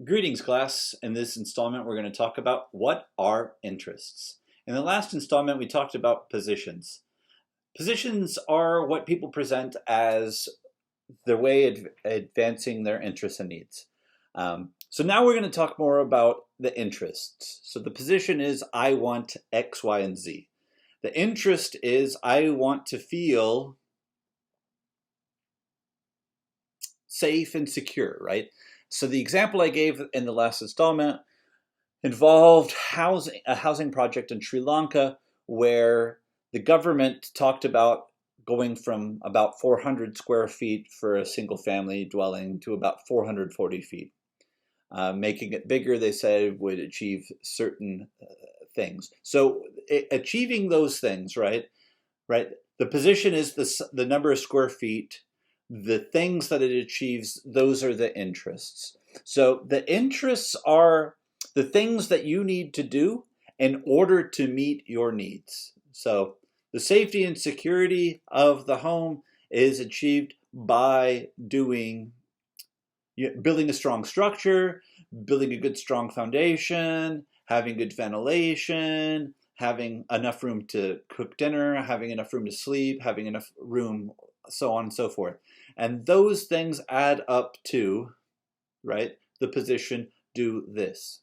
Greetings, class. In this installment, we're going to talk about what are interests. In the last installment, we talked about positions. Positions are what people present as their way of advancing their interests and needs. So now we're going to talk more about the interests. So the position is I want X, Y, and Z. The interest is I want to feel safe and secure, right? So the example I gave in the last installment involved a housing project in Sri Lanka where the government talked about going from about 400 square feet for a single family dwelling to about 440 feet. Making it bigger, they said, would achieve certain things. So achieving those things, right? The position is the number of square feet. The things that it achieves, those are the interests. So the interests are the things that you need to do in order to meet your needs. So the safety and security of the home is achieved by building a strong structure, building a good strong foundation, having good ventilation, having enough room to cook dinner, having enough room to sleep, having enough room, so on and so forth. And those things add up to, right, the position, do this.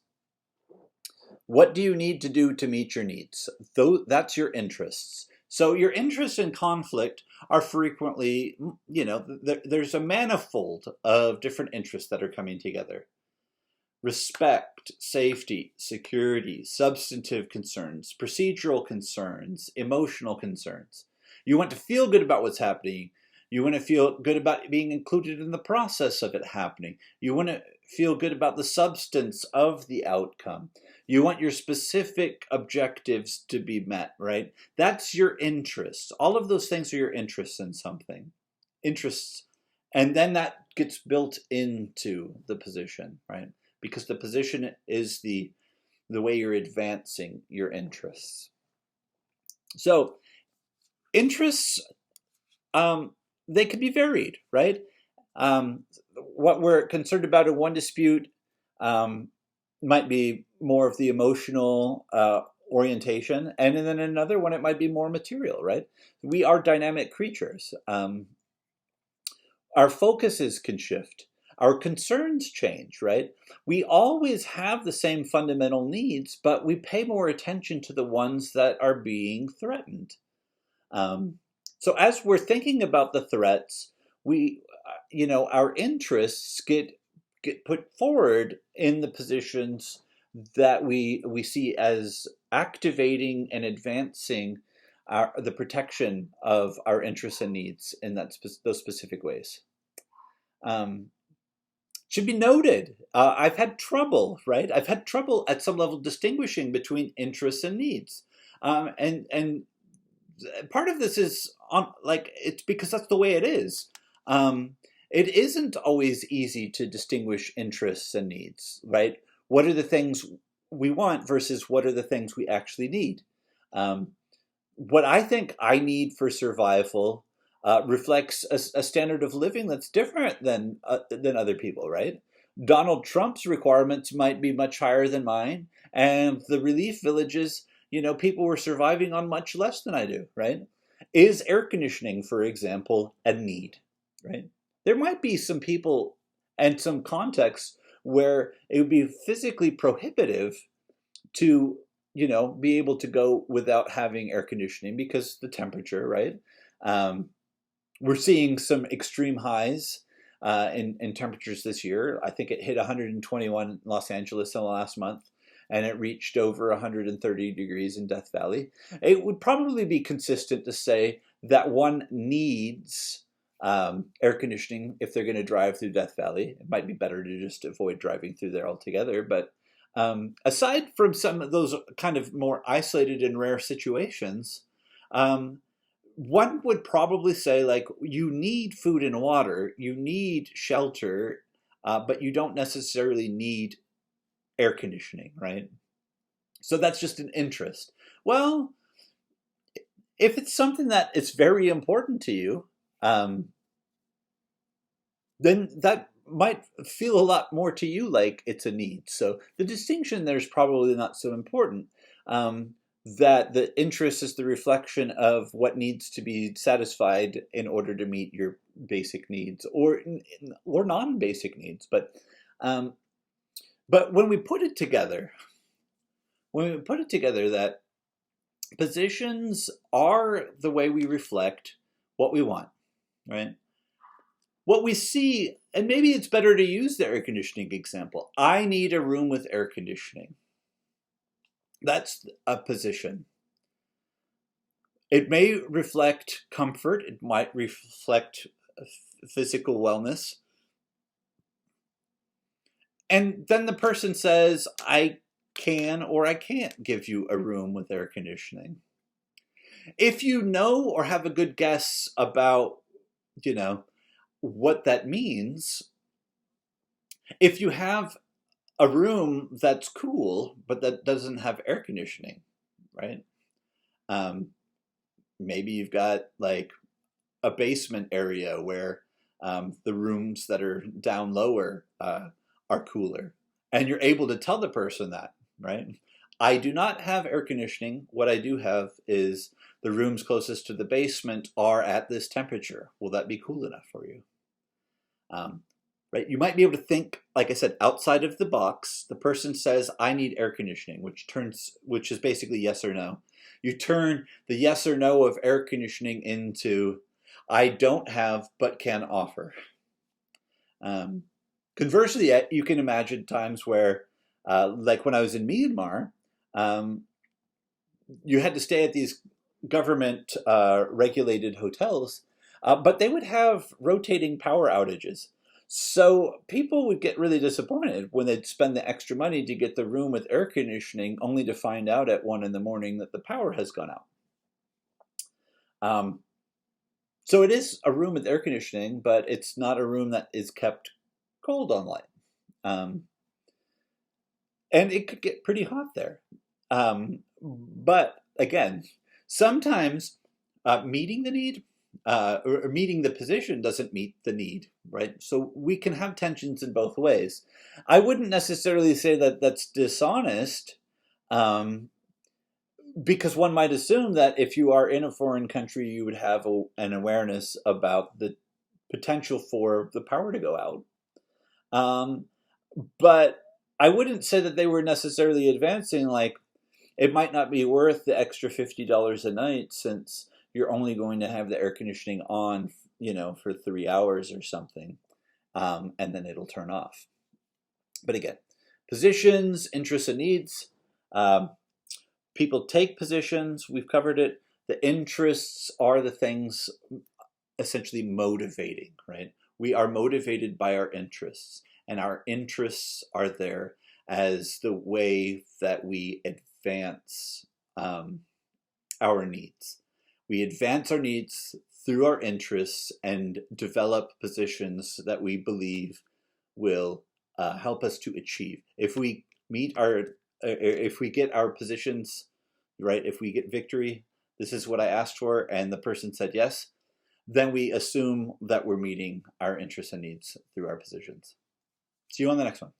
What do you need to do to meet your needs? That's your interests. So your interests in conflict are frequently, there's a manifold of different interests that are coming together. Respect, safety, security, substantive concerns, procedural concerns, emotional concerns. You want to feel good about what's happening. You want to feel good about being included in the process of it happening. You want to feel good about the substance of the outcome. You want your specific objectives to be met, right? That's your interests. All of those things are your interests in something. Interests. And then that gets built into the position, right? Because the position is the way you're advancing your interests. So interests, they can be varied, right? What we're concerned about in one dispute might be more of the emotional orientation, and then another one it might be more material, right? We are dynamic creatures. Our focuses can shift. Our concerns change, right? We always have the same fundamental needs, but we pay more attention to the ones that are being threatened. So as we're thinking about the threats, our interests get put forward in the positions that we see as activating and advancing the protection of our interests and needs in those specific ways. Should be noted, I've had trouble, right? I've had trouble at some level distinguishing between interests and needs. And part of this is it's because that's the way it is. It isn't always easy to distinguish interests and needs, right? What are the things we want versus what are the things we actually need? What I think I need for survival reflects a standard of living that's different than other people, right? Donald Trump's requirements might be much higher than mine, and the relief villages, people were surviving on much less than I do, right? Is air conditioning, for example, a need, right? There might be some people and some contexts where it would be physically prohibitive to, be able to go without having air conditioning because the temperature, right? We're seeing some extreme highs in temperatures this year. I think it hit 121 in Los Angeles in the last month, and it reached over 130 degrees in Death Valley. It would probably be consistent to say that one needs air conditioning if they're going to drive through Death Valley. It might be better to just avoid driving through there altogether. But aside from some of those kind of more isolated and rare situations, one would probably say, like, you need food and water, you need shelter, but you don't necessarily need air conditioning, right? So that's just an interest. Well, if it's something that is very important to you, then that might feel a lot more to you like it's a need. So the distinction there is probably not so important. That the interest is the reflection of what needs to be satisfied in order to meet your basic needs or non-basic needs. But when we put it together, that positions are the way we reflect what we want, right? What we see, and maybe it's better to use the air conditioning example. I need a room with air conditioning. That's a position. It may reflect comfort. It might reflect physical wellness. And then the person says, I can or I can't give you a room with air conditioning. If you know or have a good guess about, what that means, if you have a room that's cool, but that doesn't have air conditioning, right? Maybe you've got like a basement area where the rooms that are down lower are cooler. And you're able to tell the person that, right? I do not have air conditioning. What I do have is the rooms closest to the basement are at this temperature. Will that be cool enough for you? Right? You might be able to think, like I said, outside of the box. The person says, I need air conditioning, which is basically yes or no. You turn the yes or no of air conditioning into, I don't have but can offer. Conversely, you can imagine times where, like when I was in Myanmar, you had to stay at these government regulated hotels, but they would have rotating power outages. So people would get really disappointed when they'd spend the extra money to get the room with air conditioning, only to find out at 1 a.m. that the power has gone out. So it is a room with air conditioning, but it's not a room that is kept cold all night. And it could get pretty hot there. But again, sometimes meeting the need or meeting the position doesn't meet the need, right? So we can have tensions in both ways. I wouldn't necessarily say that that's dishonest, because one might assume that if you are in a foreign country, you would have an awareness about the potential for the power to go out. But I wouldn't say that they were necessarily advancing like it might not be worth the extra $50 a night since you're only going to have the air conditioning on, for 3 hours or something, and then it'll turn off. But again, positions, interests, and needs. People take positions. We've covered it. The interests are the things essentially motivating, right? We are motivated by our interests, and our interests are there as the way that we advance our needs. We advance our needs through our interests and develop positions that we believe will help us to achieve. If we if we get our positions right, if we get victory, this is what I asked for, and the person said yes, then we assume that we're meeting our interests and needs through our positions. See you on the next one.